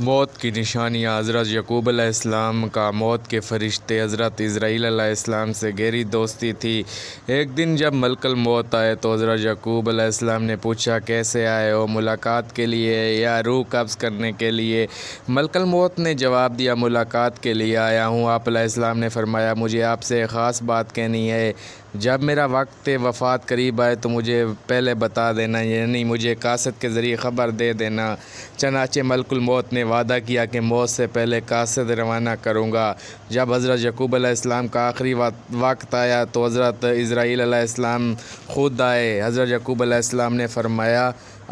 موت کی نشانیاں حضرت یعقوب علیہ السلام کا موت کے فرشتے حضرت اسرائیل علیہ السلام سے گہری دوستی تھی۔ ایک دن جب ملک الموت آئے تو حضرت یعقوب علیہ السلام نے پوچھا، کیسے آئے ہو؟ ملاقات کے لیے یا روح قبض کرنے کے لیے؟ ملک الموت نے جواب دیا، ملاقات کے لیے آیا ہوں۔ آپ علیہ السلام نے فرمایا، مجھے آپ سے ایک خاص بات کہنی ہے۔ جب میرا وقت وفات قریب آئے تو مجھے پہلے بتا دینا، یعنی مجھے قاصد کے ذریعے خبر دے دینا۔ چنانچہ ملک الموت نے وعدہ کیا کہ موت سے پہلے قاصد روانہ کروں گا۔ جب حضرت یعقوب علیہ السلام کا آخری وقت آیا تو حضرت اسرائیل علیہ السلام خود آئے۔ حضرت یعقوب علیہ السلام نے فرمایا،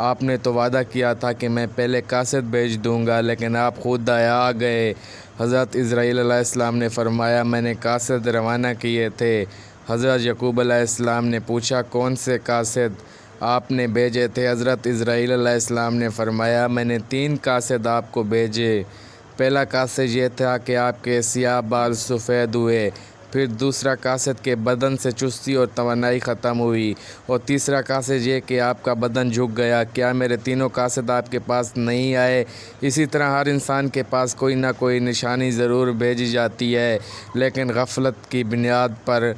آپ نے تو وعدہ کیا تھا کہ میں پہلے قاصد بھیج دوں گا، لیکن آپ خود آ گئے۔ حضرت اسرائیل علیہ السلام نے فرمایا، میں نے قاصد روانہ کیے تھے۔ حضرت یعقوب علیہ السلام نے پوچھا، کون سے قاصد آپ نے بھیجے تھے؟ حضرت اسرائیل علیہ السلام نے فرمایا، میں نے 3 قاصد آپ کو بھیجے۔ پہلا قاصد یہ تھا کہ آپ کے سیاہ بال سفید ہوئے، پھر دوسرا قاصد کے بدن سے چستی اور توانائی ختم ہوئی، اور تیسرا قاصد یہ کہ آپ کا بدن جھک گیا۔ کیا میرے تینوں قاصد آپ کے پاس نہیں آئے؟ اسی طرح ہر انسان کے پاس کوئی نہ کوئی نشانی ضرور بھیجی جاتی ہے، لیکن غفلت کی بنیاد پر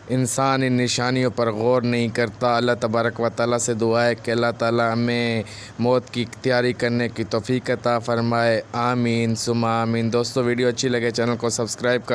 انسان ان نشانیوں پر غور نہیں کرتا۔ اللہ تبارک و تعالیٰ سے دعا ہے کہ اللہ تعالیٰ ہمیں موت کی تیاری کرنے کی توفیق عطا فرمائے۔ آمین ثم آمین۔ دوستو، ویڈیو اچھی لگے چینل کو سبسکرائب کر